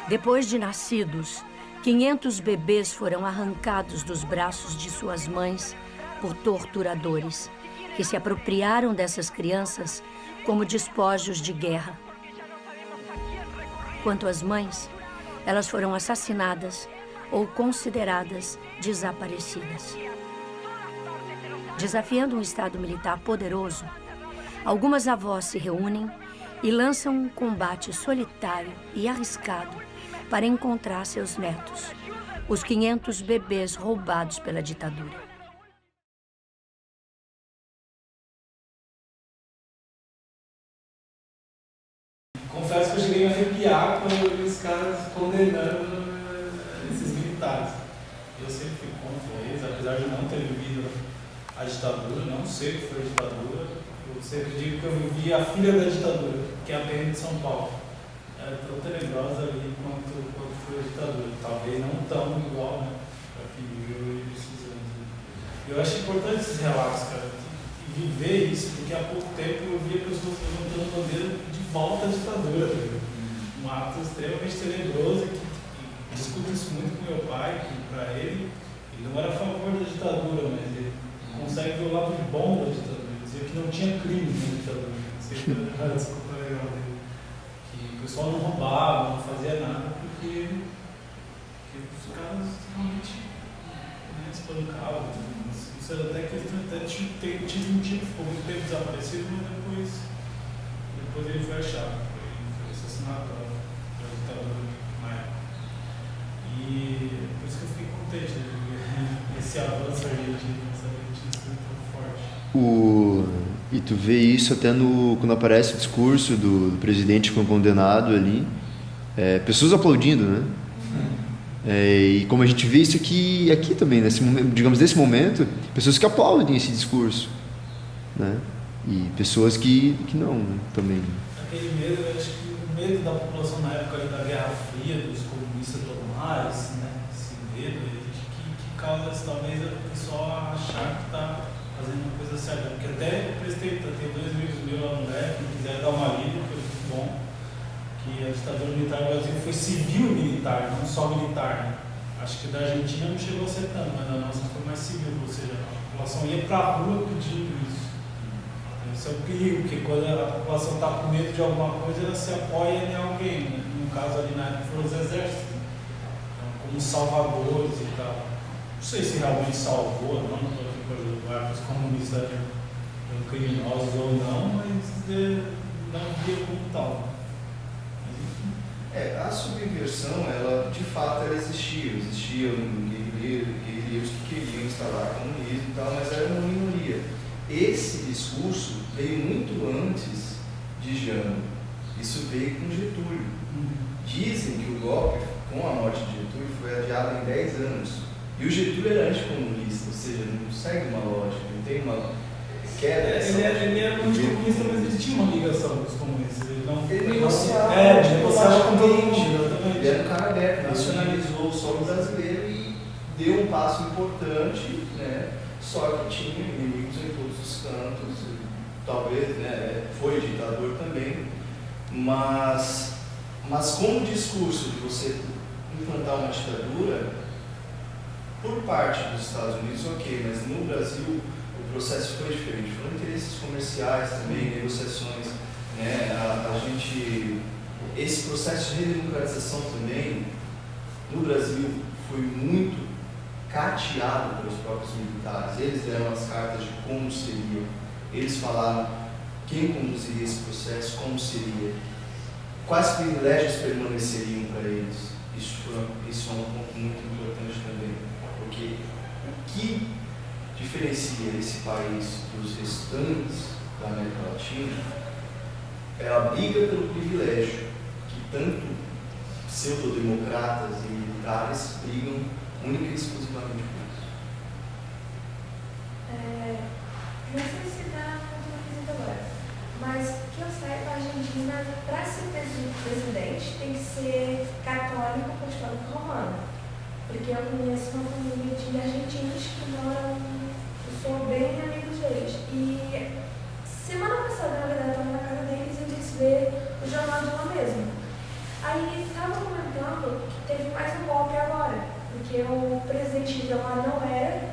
Depois de nascidos, 500 bebês foram arrancados dos braços de suas mães por torturadores, que se apropriaram dessas crianças como despojos de guerra. Quanto às mães, elas foram assassinadas ou consideradas desaparecidas. Desafiando um Estado militar poderoso, algumas avós se reúnem e lançam um combate solitário e arriscado para encontrar seus netos, os 500 bebês roubados pela ditadura. Confesso que eu cheguei a arrepiar quando eu vi os caras condenando esses militares. Eu sempre fui contra eles, apesar de não ter vivido a ditadura, não sei o que foi a ditadura. Eu sempre digo que eu vivi a filha da ditadura, que é a PM de São Paulo. É tão tenebrosa ali quanto foi a ditadura. Talvez não tão igual, né? Para quem viveu esses anos. Eu acho importante esses relatos, cara, e viver isso, porque há pouco tempo eu via pessoas levantando bandeira de volta à ditadura. Um ato extremamente tenebroso, que discuto isso muito com meu pai, que para ele não era a favor da ditadura, mas ele consegue ver o lado bom da ditadura. Ele dizia que não tinha crime na ditadura. Não sei se era a desculpa legal dele. Que o pessoal não roubava, não fazia nada, porque os caras realmente espancavam. Isso era até que ele tive um tipo, ficou muito tempo desaparecido, mas depois ele foi achado. Foi assassinado pela ditadura na época. E por isso que eu fiquei contente de ver esse avanço argentino, essa argentina tão forte. E tu vê isso até quando aparece o discurso do presidente que foi condenado ali, pessoas aplaudindo, né? E como a gente vê isso aqui também, nesse momento, digamos, nesse momento, pessoas que aplaudem esse discurso, né? E pessoas que não, né? Também. Aquele medo, eu acho que o medo da população na época da Guerra Fria, dos comunistas tomares, né? Esse medo que causa talvez o pessoal achar que está fazendo uma coisa certa. Porque até tem dois amigos meus lá no LEP que quiseram dar uma lida, que foi muito bom, que a ditadura militar do Brasil foi civil e militar, não só militar. Né? Acho que da Argentina não chegou a ser tanto, mas na nossa foi mais civil, ou seja, a população ia para a rua pedindo isso. Isso é o perigo, porque quando a população está com medo de alguma coisa, ela se apoia em alguém. Né? No caso ali na época foram os exércitos, né? Então, como salvadores e tal. Não sei se realmente salvou, não estou aqui para julgar os comunistas eram criminosos ou não, mas não via como tal. A subversão, ela de fato ela existiam guerrilheiros que queriam instalar comunismo e tal, mas era uma minoria. Esse discurso veio muito antes de Jango, isso veio com Getúlio. Dizem que o golpe, com a morte de Getúlio, foi adiado em 10 anos. E o Getúlio era anticomunista, ou seja, não segue uma lógica, não tem uma queda. Ele era anticomunista, mas ele tinha uma ligação com os comunistas. Ele negociava. Negociava com todo mundo. Ele era um cara aberto, nacionalizou o solo brasileiro e deu um passo importante, né? Só que tinha inimigos em todos os cantos, talvez, né? Foi ditador também, mas como discurso de você implantar uma ditadura, por parte dos Estados Unidos, ok, mas no Brasil o processo foi diferente, foram interesses comerciais também, negociações, né? Esse processo de redemocratização também, no Brasil, foi muito cateado pelos próprios militares. Eles deram as cartas de como seria, eles falaram quem conduziria esse processo, como seria, quais privilégios permaneceriam para eles. Isso é um ponto muito importante também, porque o que diferencia esse país dos restantes da América Latina é a briga pelo privilégio, que tanto pseudodemocratas e militares brigam única e exclusivamente por isso. Não sei se dá muito agora, mas que eu saiba, a Argentina, para ser presidente, tem que ser católico, apostólico e romano. Porque eu conheço uma família de argentinos que moram, eu sou bem amigos deles. E semana passada, na verdade, eu estava na casa deles e eles ver o jornal de lá mesmo. Aí estava comentando lá não era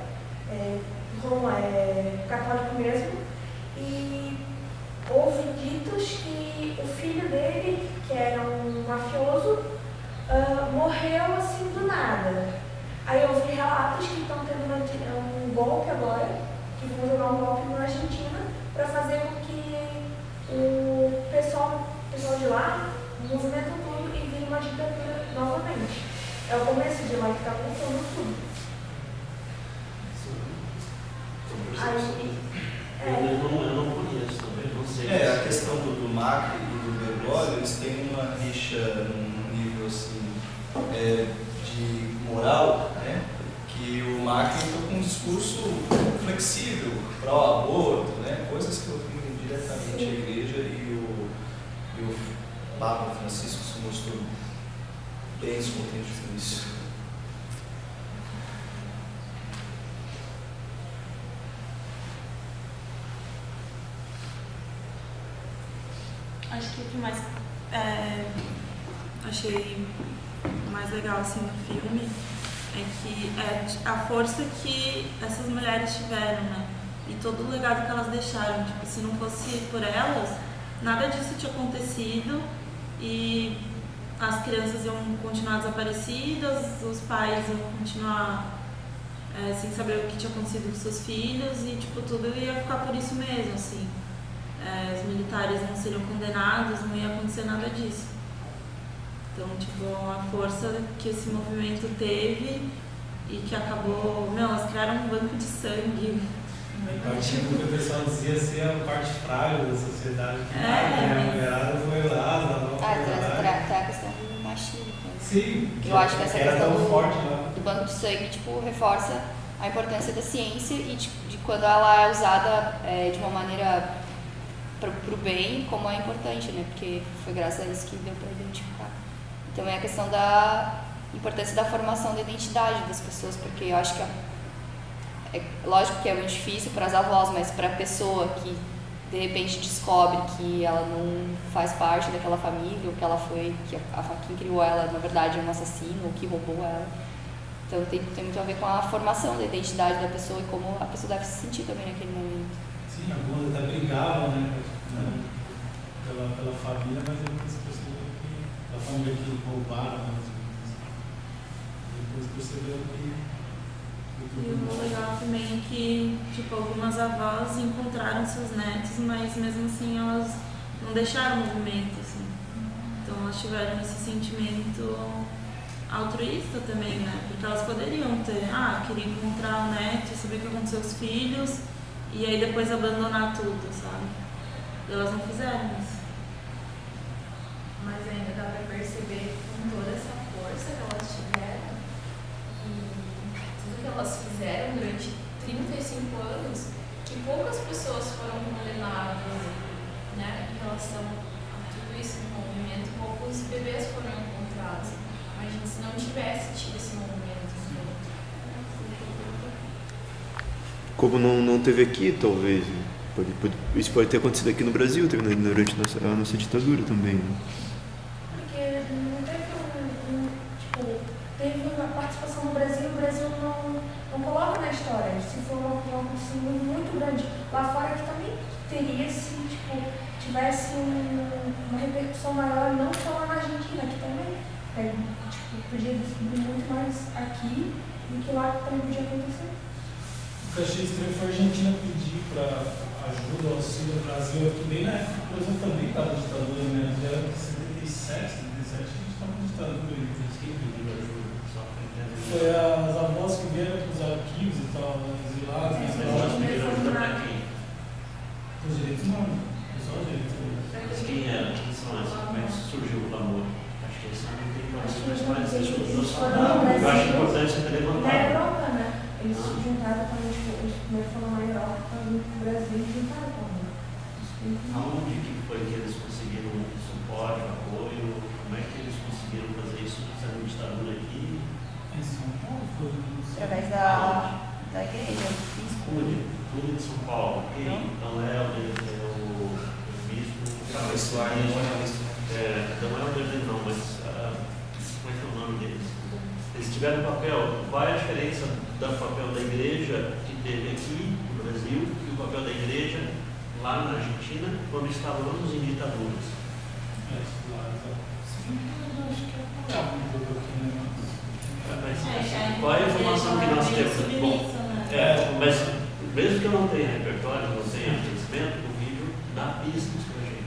católico mesmo, e houve ditos que o filho dele, que era um mafioso, morreu assim do nada. Aí houve relatos que estão tendo um golpe agora, que vão jogar um golpe na Argentina para fazer com que o pessoal de lá movimenta tudo e vire uma ditadura novamente. É o começo de lá que está voltando tudo. Eu não conheço também, não sei. A questão do Macri e do Bergoglio, eles têm uma rixa num nível assim, de moral, né? Que o Macri entrou com um discurso flexível, pró-aborto, né? Coisas que ofendem diretamente a igreja, e o Papa Francisco se mostrou bem descontente com isso. Acho que o que mais achei mais legal assim no filme é que a força que essas mulheres tiveram, né? E todo o legado que elas deixaram. Tipo, se não fosse por elas, nada disso tinha acontecido e as crianças iam continuar desaparecidas, os pais iam continuar sem saber o que tinha acontecido com seus filhos e tipo, tudo ia ficar por isso mesmo, assim. Os militares não seriam condenados, não ia acontecer nada disso. Então, tipo, a força que esse movimento teve e que acabou... elas criaram um banco de sangue. Tipo, que o pessoal dizia ser a parte frágil da sociedade, que a mulherada foi usada. Até a questão do machismo. Sim, eu acho que essa era questão tão forte, né? do banco de sangue, tipo, reforça a importância da ciência e de quando ela é usada de uma maneira pro bem, como é importante, né? Porque foi graças a isso que deu para identificar. Então é a questão da importância da formação da identidade das pessoas, porque eu acho que lógico que é muito difícil para as avós, mas para a pessoa que de repente descobre que ela não faz parte daquela família, ou que ela foi, que quem criou ela na verdade é um assassino, ou que roubou ela. Então tem muito a ver com a formação da identidade da pessoa e como a pessoa deve se sentir também naquele momento. Sim, algumas até brigavam, né? Pela família, mas depois perceberam que a família que roubaram, depois perceberam que... E o legal também é que, tipo, algumas avós encontraram seus netos, mas mesmo assim elas não deixaram o movimento, assim. Então elas tiveram esse sentimento altruísta também, né? Porque elas poderiam ter, queria encontrar o neto, saber o que aconteceu com os filhos, e aí depois abandonar tudo, sabe? E elas não fizeram isso. Mas ainda dá para perceber com toda essa força que elas tiveram e tudo que elas fizeram durante 35 anos, que poucas pessoas foram condenadas, né, em relação a tudo isso no movimento, poucos bebês foram encontrados. Imagina se não tivesse tido esse movimento. Como não teve aqui, talvez. Isso pode ter acontecido aqui no Brasil, durante a nossa ditadura também. Né? Porque não teve teve uma participação no Brasil, o Brasil não coloca na história. Se for um símbolo muito grande lá fora, que também teria se tivesse uma repercussão maior, não só lá na Argentina, que também podia descobrir muito mais aqui do que lá também podia acontecer. O que eu achei estranho foi a Argentina pedir para ajuda, auxílio ao Brasil, aqui bem na época que o Brasil também estava ditadura, né? Já era 77, a gente estava em ditadura. Quem pediu ajuda? Foi as avós que vieram para os arquivos e tal, exilados. Mas nós pediram ajuda para quem? Os direitos humanos. Só os direitos humanos. Mas quem era? Quem são essas? Como é que surgiu o clamor? Acho que eles não tem informações, mas isso eu acho importante você ter Na levantado. Europa, né? Eles se juntaram também, eles primeiro foram na Europa, para vir para o Brasil e juntaram também. Aonde que foi que eles conseguiram suporte, apoio? Como é que eles conseguiram fazer isso sendo ditadura aqui? Em São Paulo foi. Através da igreja. Tudo de São Paulo. Ok? Então é o bispo. Não, isso aí não é isso. Não é o Helder não, mas como é que é o nome deles? Eles tiveram papel, qual é a diferença do papel da igreja que teve aqui no Brasil e o papel da igreja lá na Argentina quando estávamos em ditaduras? Qual é a informação que nós temos? Bom, mas mesmo que eu não tenha repertório, não tenha conhecimento, o vídeo dá pistas pra gente.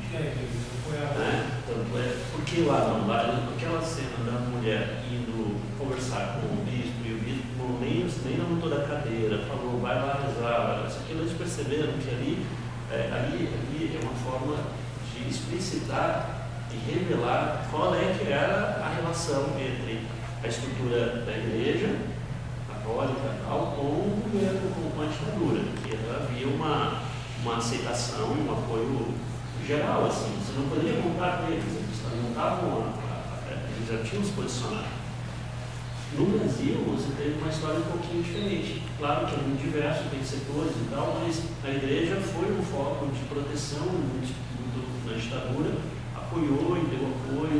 Tanto é, porque lá não, aquela cena da mulher indo conversar com o bispo e o bispo nem levantou da cadeira, falou, vai lá rezar, isso aqui eles perceberam que ali é uma forma de explicitar e revelar qual é que era a relação entre a estrutura da igreja católica tal, com o governo, com a ditadura, que havia uma aceitação e um apoio geral, assim, você não poderia contar com eles, eles já tinham se posicionado. No Brasil, você teve uma história um pouquinho diferente. Claro que é muito diverso, tem setores e tal, mas a igreja foi um foco de proteção muito na ditadura, apoiou e deu apoio,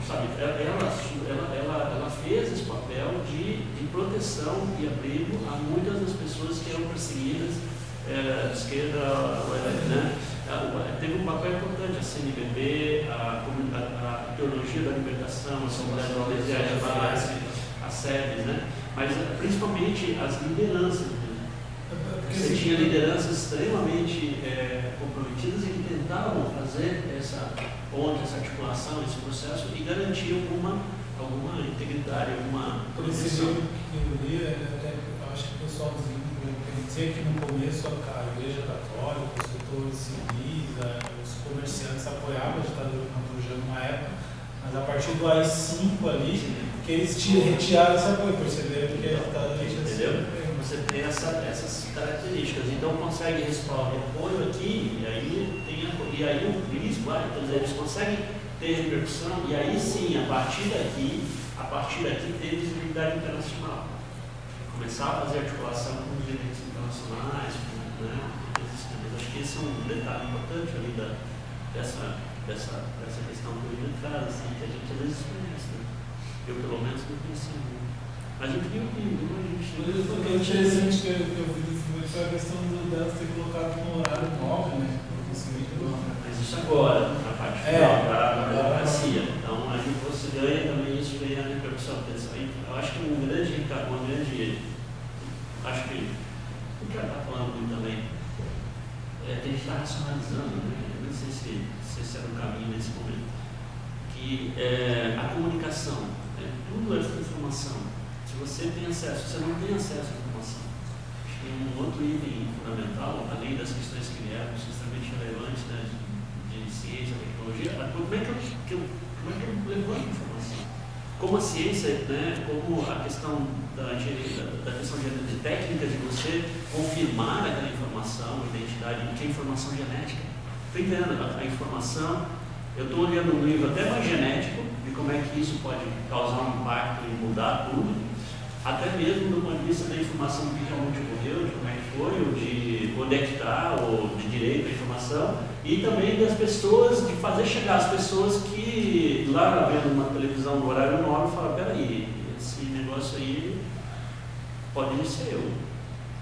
sabe, ela fez esse papel de proteção e abrigo a muitas das pessoas que eram perseguidas, de esquerda, né? Teve um papel importante, a CNBB, a teologia da libertação, a Assembleia da Eclesiástica, as SEBs, né? Mas principalmente as lideranças. Você tinha lideranças extremamente comprometidas e que tentavam fazer essa ponte, essa articulação, esse processo e garantir alguma integridade, alguma proteção. Eu acho que o pessoal dizia que no começo a Igreja Católica, os setores civis, os comerciantes apoiavam a ditadura contra numa época, mas a partir do AI-5 ali, que eles retiraram esse apoio, perceberam que a ditadura entendeu? Você tem essas características, então consegue respaldar apoio aqui, e aí o bispo, eles conseguem ter repercussão, e aí sim, a partir daqui ter visibilidade internacional. Começar a fazer articulação com os direitos internacionais, né? Acho que esse é um detalhe importante ali dessa questão do militar, assim, que a gente às vezes conhece, né? Eu pelo menos não conhecia muito. Mas eu queria ouvir, o que é interessante que eu vi desse filme foi a questão delas ter colocado no horário 9, né? Mas isso agora, na parte final da democracia. Então aí você ganha também isso, ganha a repercussão. Eu acho que acho que o que ela está falando muito também é que a gente está racionalizando, né? Eu não sei se era um caminho nesse momento, que a comunicação, tudo é informação. Se você tem acesso, você não tem acesso à informação. Tem um outro item fundamental, além das questões que vieram, extremamente relevantes, né, de ciência, tecnologia, como é que eu levanto informação? Como a ciência, né, como a questão da questão de técnicas de você confirmar aquela informação, identidade, que é informação genética. Estou entendendo a informação, eu estou olhando um livro até mais genético, de como é que isso pode causar um impacto e mudar tudo, até mesmo do ponto de vista da informação do que realmente ocorreu, de como é que foi, ou de onde é que está, ou de direito à informação, e também das pessoas, de fazer chegar as pessoas que lá vendo uma televisão no horário nobre falam, peraí, esse negócio aí pode ser eu,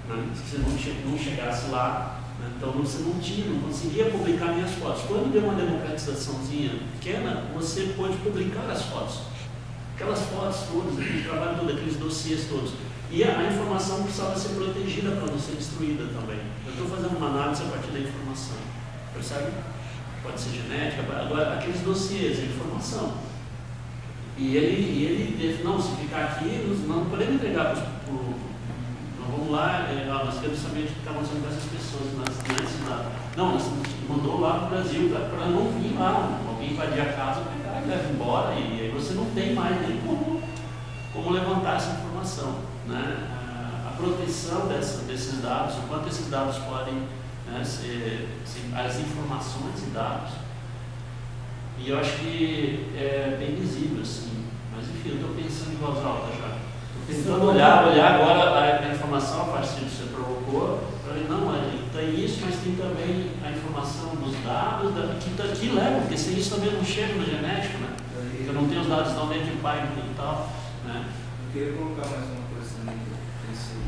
né? Se você não chegasse lá, né? Então você não conseguia publicar minhas fotos. Quando deu uma democratizaçãozinha pequena, você pôde publicar as fotos. Aquelas fotos todas, aquele trabalho todo, aqueles dossiês todos. E a informação precisava ser protegida para não ser destruída também. Eu estou fazendo uma análise a partir da informação. Percebe? Pode ser genética, agora aqueles dossiês, a informação. E ele disse, não, se ficar aqui, não podemos entregar para vamos lá, nós queremos saber o que está acontecendo com essas pessoas. Não, nós mandou lá para o Brasil para não vir lá, alguém invadir a casa, pegar e leva embora, e aí você não tem mais nem como levantar essa informação, né? A proteção desses dados, o quanto esses dados podem, né, ser as informações e dados, e eu acho que é bem visível, assim, mas enfim, eu estou pensando em voz alta já. Tentando olhar agora a informação, a partir do que você provocou, para mim, não, tem isso, mas tem também a informação dos dados que levam, porque sem isso também não chega na genética, né? Eu não tenho os dados de onde é que o pai e tal, né? Eu queria colocar mais uma coisa também que eu pensei.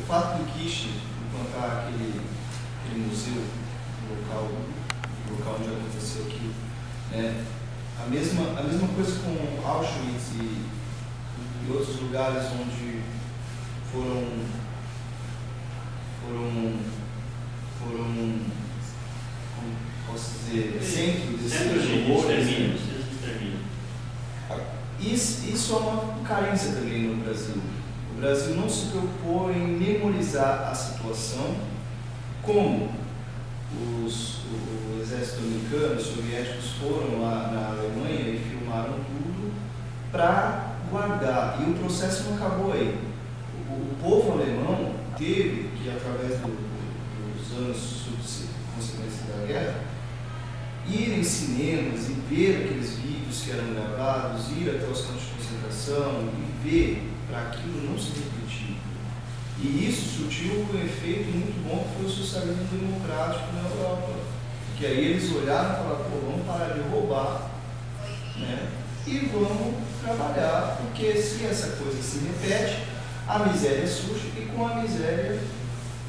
O fato do Kirchner implantar aquele museu no local onde aconteceu aquilo, né? A mesma coisa com Auschwitz e outros lugares onde foram como posso dizer, centros de extermínio. Isso é uma carência também no Brasil. O Brasil não se preocupou em memorizar a situação, como o exército americano, os soviéticos foram lá na Alemanha e filmaram tudo para guardar. E o processo não acabou aí. O povo alemão teve que, através dos anos consequências da guerra, ir em cinemas e ver aqueles vídeos que eram gravados, ir até os campos de concentração e ver para aquilo não se repetir. E isso surtiu um efeito muito bom que foi o socialismo democrático na Europa. Que aí eles olharam e falaram, pô, vamos parar de roubar, né? E vamos trabalhar, porque se essa coisa se repete, a miséria surge e com a miséria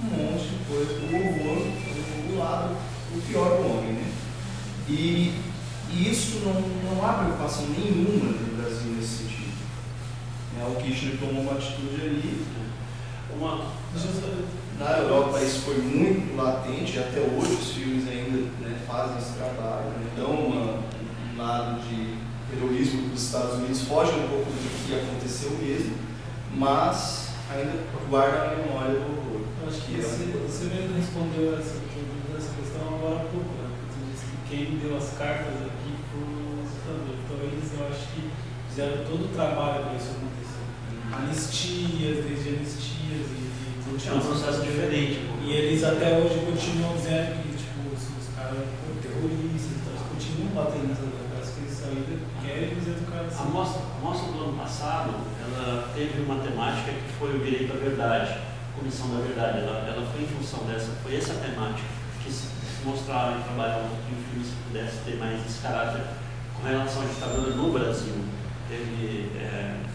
um monte de coisa, o horror do lado, o pior do homem, né? E isso não há preocupação nenhuma no Brasil nesse sentido. O Kirchner tomou uma atitude ali. Na Europa isso foi muito latente, até hoje os filmes ainda, né, fazem esse trabalho, né? Dão um lado de heroísmo para os Estados Unidos, foge um pouco do que aconteceu mesmo, mas ainda guarda a memória do horror. Eu acho que você mesmo respondeu essa questão agora há pouco, né? Você disse que quem deu as cartas aqui foram os ditadores. Então eles, eu acho que fizeram todo o trabalho para isso acontecer. Anistias, desde anistias e é um processo diferente. E eles até hoje continuam dizendo que tipo, os caras foram terroristas, então eles continuam batendo nessas coisas que eles saíram, querem deseducar assim. A mostra do ano passado, ela teve uma temática que foi o direito à verdade, a comissão da verdade. Ela foi em função dessa, foi essa temática que se mostrava e trabalhava que o filme se pudesse ter mais esse caráter com relação à ditadura no Brasil. Teve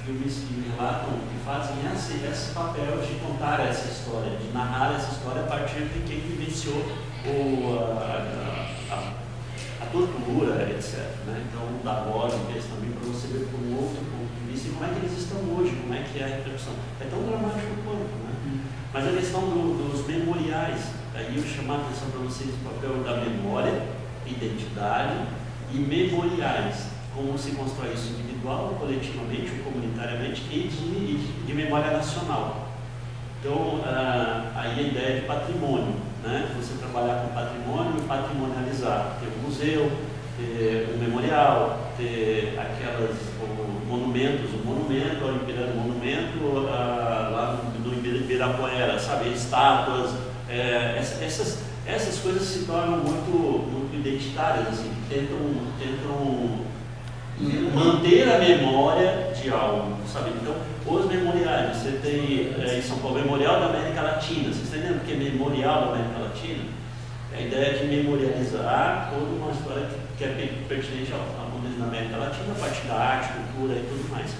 filmes que relatam, que fazem esse papel de contar essa história, de narrar essa história a partir de quem vivenciou a tortura, etc. Né? Então, dá voz e vez também para você ver por um outro ponto de vista e como é que eles estão hoje, como é que é a repercussão. É tão dramático quanto, né? Mas a questão dos memoriais, aí eu chamar a atenção para vocês do papel da memória, identidade e memoriais. Como se constrói isso individual, coletivamente, comunitariamente e de memória nacional. Então, aí a ideia de patrimônio, né? Você trabalhar com patrimônio e patrimonializar. Ter um museu, ter um memorial, ter monumentos, um monumento, o Ipiranga Monumento, lá no Ibirapuera, sabe? Estátuas, essas coisas se tornam muito identitárias, assim, tentam manter a memória de algo, sabe? Então, os memoriais, você tem em São Paulo, Memorial da América Latina. Vocês estão entendendo o que é Memorial da América Latina? É a ideia de memorializar toda uma história que é pertinente ao mundo da América Latina, a partir da arte, cultura e tudo mais.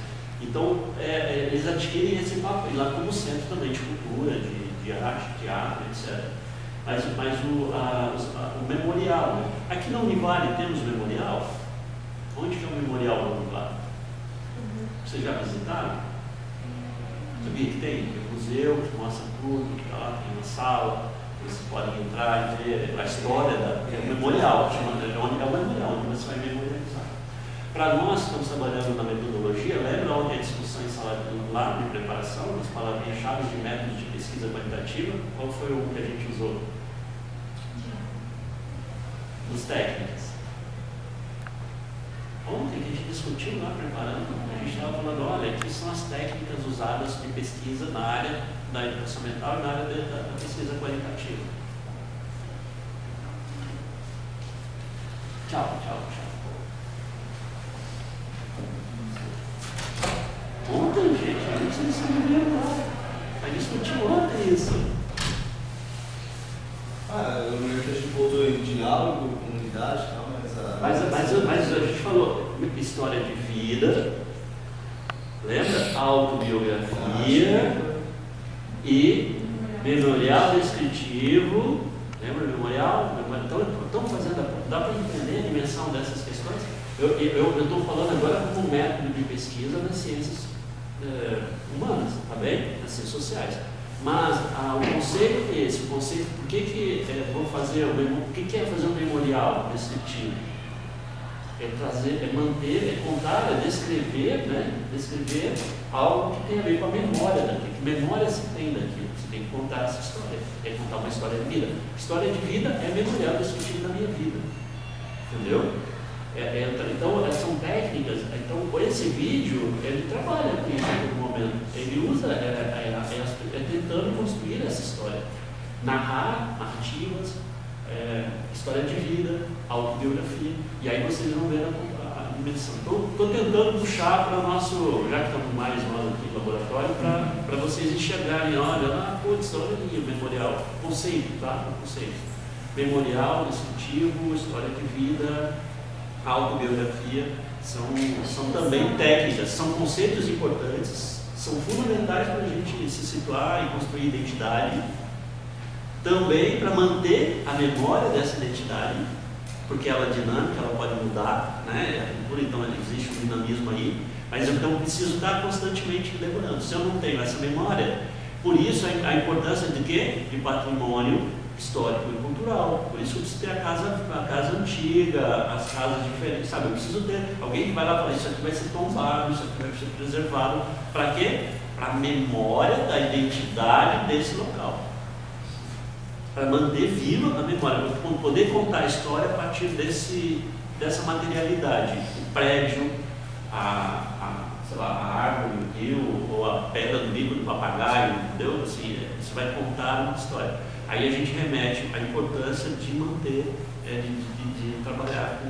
Então, eles adquirem esse papel lá como centro também de cultura, de arte, teatro, etc. Mas o memorial, né? Aqui na Univale temos memorial. Onde que é o memorial da Univale? Vocês já visitaram? Sabia que tem? Tem um museu que mostra tudo, que tá lá, tem uma sala, vocês podem entrar e ver a história do memorial. É o memorial, onde você vai memorializar. Para nós que estamos trabalhando na metodologia, lembra ontem a discussão em sala lá de preparação, das palavrinhas-chave de métodos de pesquisa qualitativa? Qual foi o que a gente usou? As técnicas. Ontem que a gente discutiu lá preparando, a gente estava falando, olha, aqui são as técnicas usadas de pesquisa na área da educação mental e na área da pesquisa qualitativa. Tchau. Ontem, gente, eu não sei se vocês viram lá. A gente discutiu ontem isso. Eu lembro que a gente voltou em diálogo, comunidade e tal, mas a gente falou, história de vida, lembra? Autobiografia e memorial descritivo, lembra o memorial? Estão fazendo, dá para entender a dimensão dessas questões? Eu estou falando agora como método de pesquisa nas ciências humanas, tá bem? Nas ciências sociais. Mas o conceito é esse, o conceito, por que é fazer um memorial descritivo? É trazer, é manter, é contar, é descrever, né? Descrever algo que tem a ver com a memória daquilo. Que memória se tem daquilo? Você tem que contar essa história, é contar uma história de vida. História de vida é memorial descritivo da minha vida, entendeu? Então, são técnicas. Então, esse vídeo, ele trabalha com isso em algum momento. Ele usa, tentando construir essa história. Narrar narrativas, história de vida, autobiografia. E aí vocês vão ver a dimensão. Estou tentando puxar para o nosso, já que estamos mais nós aqui no laboratório, para vocês enxergarem, olha lá, putz, olha ali o memorial. Conceito, tá? Conceito. Memorial, descritivo, história de vida, autobiografia, são também técnicas, são conceitos importantes, são fundamentais para a gente se situar e construir identidade, também para manter a memória dessa identidade, porque ela é dinâmica, ela pode mudar, né? Então existe um dinamismo aí, mas então eu preciso estar constantemente lembrando. Se eu não tenho essa memória, por isso a importância de quê? De patrimônio histórico e cultural. Por isso eu preciso ter a casa antiga, as casas diferentes, sabe? Eu preciso ter alguém que vai lá e fala, isso aqui vai ser tombado, isso aqui vai ser preservado. Para quê? Para a memória da identidade desse local. Para manter viva a memória, para poder contar a história a partir dessa materialidade. O prédio, sei lá, a árvore, o rio, ou a pedra do bico do papagaio, entendeu? Assim, isso vai contar uma história. Aí a gente remete à importância de manter, de trabalhar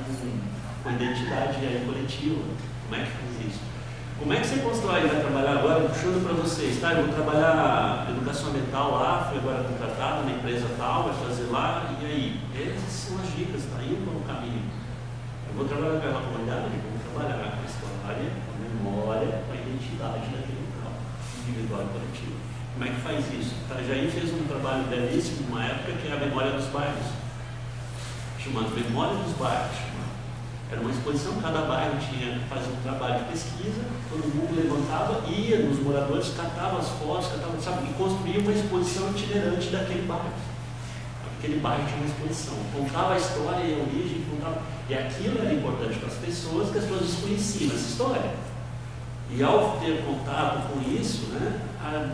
com identidade coletiva. Como é que faz isso? Como é que você constrói? Vai trabalhar agora, puxando para vocês, tá? Eu vou trabalhar educação ambiental lá, fui agora contratado na empresa tal, vai fazer lá, e aí? Essas são as dicas, tá indo no caminho. Eu vou trabalhar com a comunidade, vou trabalhar com a história, com a memória, com a identidade daquele local, individual e coletivo. Como é que faz isso? Itajaí fez um trabalho belíssimo numa época que é a memória dos bairros, chamado Memória dos Bairros. Era uma exposição, cada bairro tinha que fazer um trabalho de pesquisa, todo mundo levantava, ia nos moradores, catava as fotos, e construía uma exposição itinerante daquele bairro. Aquele bairro tinha uma exposição, contava a história e a origem, e aquilo era importante para as pessoas, que as pessoas desconheciam essa história. E ao ter contato com isso, né,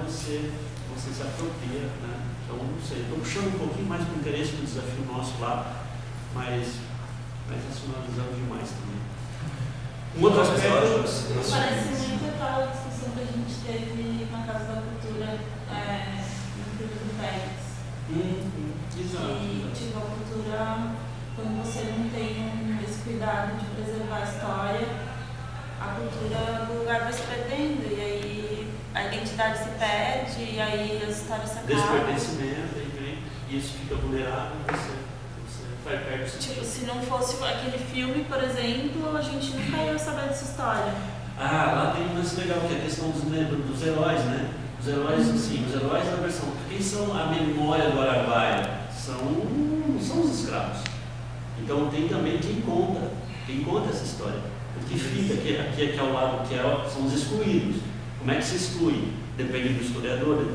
você se apropria, né? Então, não sei, estou puxando um pouquinho mais para o interesse do desafio nosso lá, mas racionalizando demais também. Um outro aspecto... Parece muito aquela discussão que a gente teve na Casa da Cultura, no período do Pérez. Exato. E, tipo, a cultura, quando você não tem esse cuidado de preservar a história, a cultura do lugar vai se perdendo, e aí a identidade se perde, e aí as histórias se acabam. Despertencimento, e isso fica vulnerável, você vai perto. Tipo, se não fosse aquele filme, por exemplo, a gente nunca ia saber dessa história. Lá tem um lance legal, que é a questão dos heróis, né? Os heróis, sim, os heróis da versão. Quem são a memória do Araguaia? São os escravos. Então tem também quem conta essa história. O que fica aqui ao lado, são os excluídos. Como é que se exclui? Depende do historiador,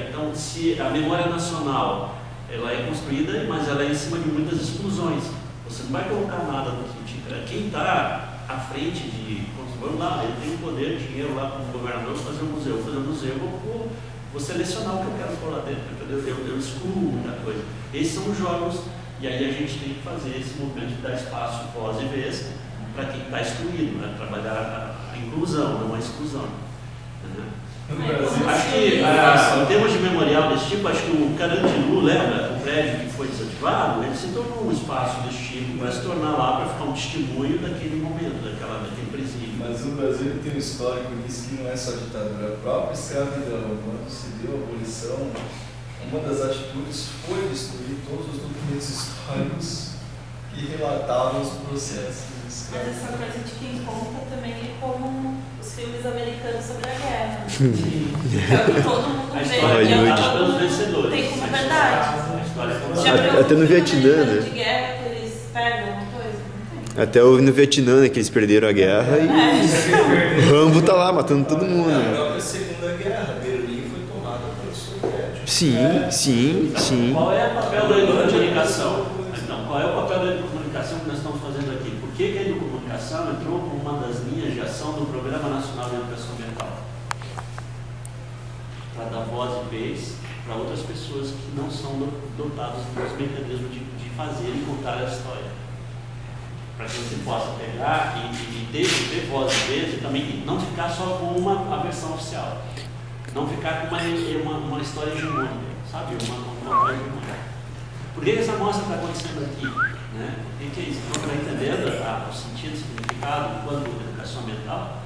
Então, se a memória nacional ela é construída, mas ela é em cima de muitas exclusões. Você não vai colocar nada no kit. Quem está à frente de... Vamos lá, ele tem o poder, dinheiro lá como governador, fazer um museu. Vou selecionar o que eu quero pôr lá dentro. Eu excluo muita coisa. Esses são os jogos, e aí a gente tem que fazer esse movimento de dar espaço, voz e vez para quem está excluído, né? Trabalhar a inclusão, não a exclusão. Acho que, em termos de memorial desse tipo, acho que o Carandiru, lembra, o prédio que foi desativado, ele se tornou um espaço desse tipo para se tornar lá, para ficar um testemunho daquele momento, daquele presídio. Mas o Brasil tem um histórico disso que não é só ditadura, a própria escravidão. Quando se deu a abolição, uma das atitudes foi destruir todos os documentos históricos e relatavam os processos. Mas essa coisa de quem conta também é como os filmes americanos sobre a guerra. É o que todo mundo A vê, história e é o que contada pelos todo mundo vencedores. tem como verdade. A história é Já contada. viu Até no algum filme Vietnã, americano né? de guerra que eles perdem alguma coisa? Não tem. Até no Vietnã, né, que eles perderam a guerra e o Rambo tá lá matando todo mundo. Na Né? própria Segunda Guerra, Berlim foi tomada pelos soviéticos. Sim. Qual é o papel da educomunicação? Então, qual é o papel da educomunicação que nós estamos fazendo aqui? Por que a educomunicação entrou como uma das linhas de ação do Programa Nacional de Educação Ambiental? Para dar voz e vez para outras pessoas que não são dotadas dos mecanismos de fazer e contar a história. Para que você possa pegar e ter voz e vez e também não ficar só com a versão oficial. Não ficar com uma história hegemônica, sabe? Uma hegemônica. Por que essa mostra está acontecendo aqui? Né? O que é isso? Então, para entender o sentido, o significado do plano de educação ambiental,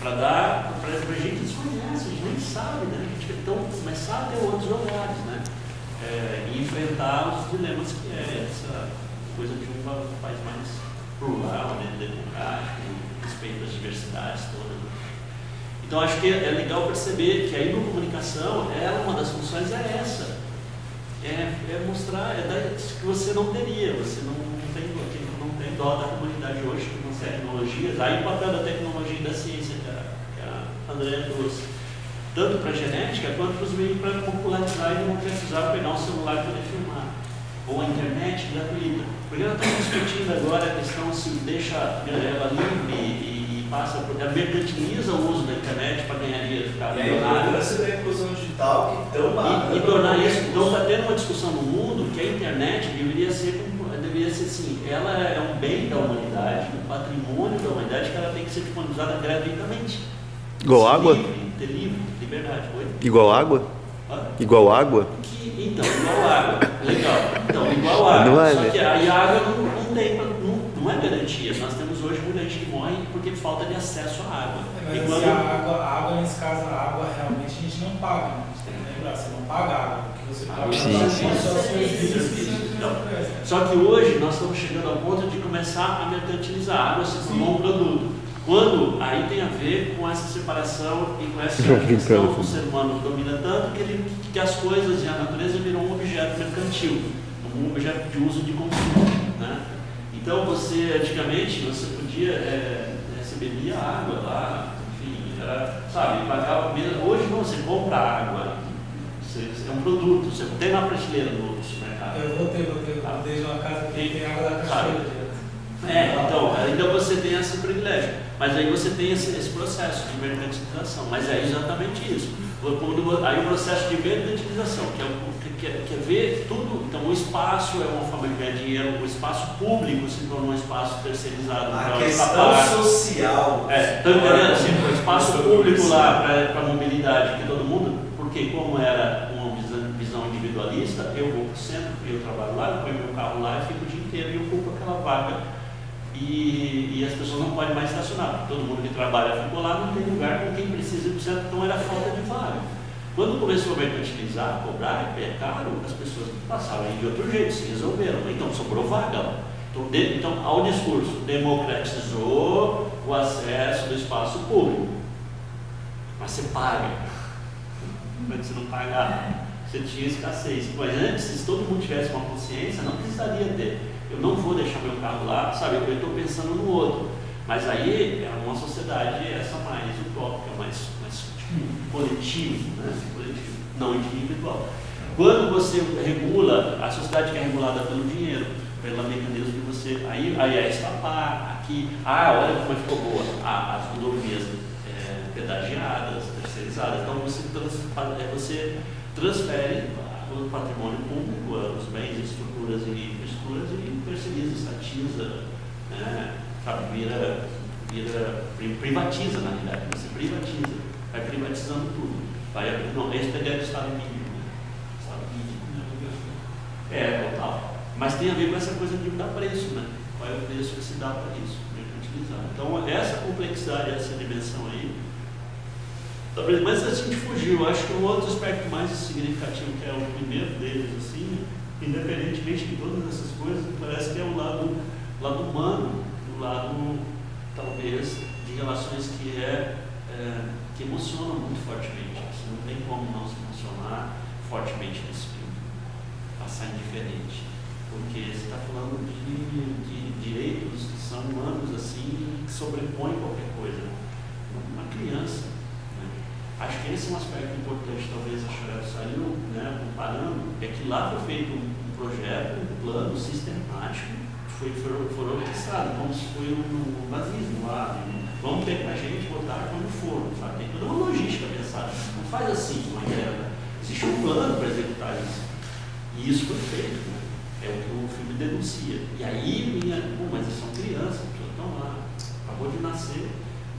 para a gente desconhece, a gente nem sabe, né? A gente então começar a ter outros olhares, né? E enfrentar os dilemas que é essa coisa de um país mais plural, né? Democrático, respeito às diversidades todas. Então acho que é legal perceber que a educomunicação, uma das funções é essa. É mostrar, que você não teria, você não tem dó da comunidade hoje com as tecnologias. Aí o papel da tecnologia e da ciência que a Andrea trouxe, tanto para a genética quanto para os meios para popularizar e democratizar, pegar um celular e poder filmar. Ou a internet gratuita. Porque nós estamos discutindo agora a questão se deixa ela livre e passa por. Mercantiliza o uso da internet para ganhar dinheiro, ficar milionário. Da inclusão digital que tão E tornar isso. Então está tendo uma discussão no mundo que a internet deveria ser assim, ela é um bem da humanidade, um patrimônio da humanidade que ela tem que ser disponibilizada gratuitamente. Igual água? Ter livre, liberdade. Oi? Igual água? Igual água? Então, igual água. Legal. Então, igual água. Não é, Só né? que a água não é garantia. Nós temos hoje muita gente que morre porque falta de acesso à água. Mas Enquanto... a água, nesse caso, a água realmente a gente não paga. Né? A gente tem que lembrar, você não paga a água, porque você paga Só que hoje nós estamos chegando ao ponto de começar a mercantilizar. A água se tornou um produto. Quando aí tem a ver com essa separação e com essa questão que o ser humano domina tanto que as coisas e a natureza viram um objeto mercantil, um objeto de uso de consumo, né? Então antigamente você podia, você bebia água lá, enfim, pagava mesmo. Hoje não, você compra água, é um produto, você tem na prateleira do supermercado. Eu vou ter desde uma casa que tem água da cachoeira. Então, ainda você tem esse privilégio, mas aí você tem esse processo de mercantilização, mas é exatamente isso. Aí o processo de mercantilização, que é ver tudo, então o espaço é uma forma de ganhar dinheiro, o espaço público se tornou um espaço terceirizado. A questão social. Estão entendendo? Assim, o espaço público lá para a mobilidade de todo mundo, porque como era uma visão individualista, eu vou para o centro, eu trabalho lá, eu ponho meu carro lá e fico o dia inteiro e ocupo aquela vaga. E as pessoas não podem mais estacionar. Todo mundo que trabalha ficou lá, não tem lugar com quem precisa ir para o centro, então era falta de vaga. Quando começou a mercantilizar, cobrar, é caro, as pessoas passavam de outro jeito, se resolveram. Então sobrou vaga lá. Então, ao discurso, democratizou o acesso do espaço público. Mas você paga. Como é que você não paga? Você tinha escassez. Mas antes, se todo mundo tivesse uma consciência, não precisaria ter. Eu não vou deixar meu carro lá, sabe? Eu estou pensando no outro. Mas aí é uma sociedade essa mais utópica, mais coletiva, né? Coletivo, não individual. Quando você regula, a sociedade que é regulada pelo dinheiro, pelo mecanismo que você. Aí é estapar, aqui. Olha como ficou boa. As rodovias pedagiadas, terceirizadas. Então você transfere o patrimônio público, os bens, estruturas e infraestruturas e terceiriza, estatiza, né? Privatiza na realidade, você privatiza, vai privatizando tudo. Esse é o Estado mínimo. Estado mínimo. Total. Mas tem a ver com essa coisa de dar preço, né? Qual é o preço que se dá para isso, mercantilizar. Então, essa complexidade, essa dimensão aí. Mas a gente fugiu. Acho que um outro aspecto mais significativo, que é o primeiro deles, assim, independentemente de todas essas coisas, parece que é o lado humano, o lado, talvez, de relações que emocionam muito fortemente. Você não tem como não se emocionar fortemente nesse filme, passar indiferente, porque você está falando de direitos que são humanos, assim, que sobrepõem qualquer coisa. Uma criança, né? Acho que esse é um aspecto importante, talvez a Chorado saiu, né, comparando, é que lá foi feito um projeto, um plano sistemático, foram orquestrados, como se foi um nazismo lá, vamos pegar a gente, botar quando for, sabe? Tem toda uma logística pensada, não faz assim com a guerra, existe um plano para executar isso, e isso foi feito, né? É o que o filme denuncia, e aí mas eles são crianças, estão lá, acabou de nascer,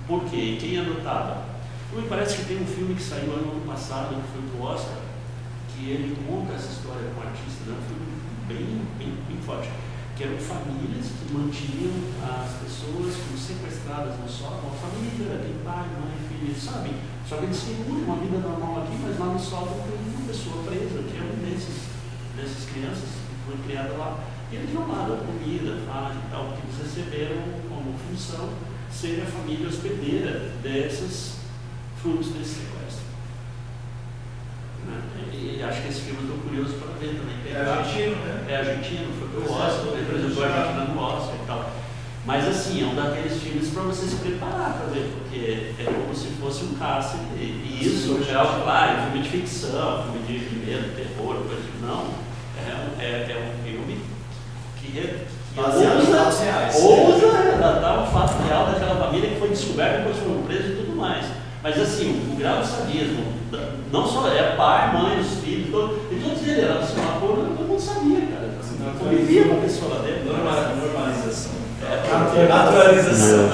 por quê? Quem anotava? Me parece que tem um filme que saiu ano passado, que foi pro Oscar, que ele conta essa história com o artista, né? Um filme bem forte, que eram famílias que mantinham as pessoas como sequestradas no sótão, a família, tem pai, mãe, filho, sabe? Só que eles têm uma vida normal aqui, mas lá no sótão tem uma pessoa presa, que é um dessas crianças que foi criada lá. E eles vão lá, dão comida, fazem e tal, porque eles receberam como função ser a família hospedeira desses frutos desse sequestro. E acho que esse filme eu estou curioso para ver também. É argentino, né? É argentino, foi pro Oscar, representou a Argentina no Oscar e tal. Mas assim, é um daqueles filmes para você se preparar para ver, porque é como se fosse um cárcere. E isso é algo, claro, é um filme de ficção, filme de medo, terror, coisa assim. Não, é um filme que ousa relatar o fato real daquela família que foi descoberta, depois foram presos e tudo mais. Mas assim, o grau de sadismo, não só é pai, mãe, os filhos, e todos eles eram assim, uma cor, todo mundo sabia, cara. Convivia com a pessoa lá dentro. Normalização. Naturalização.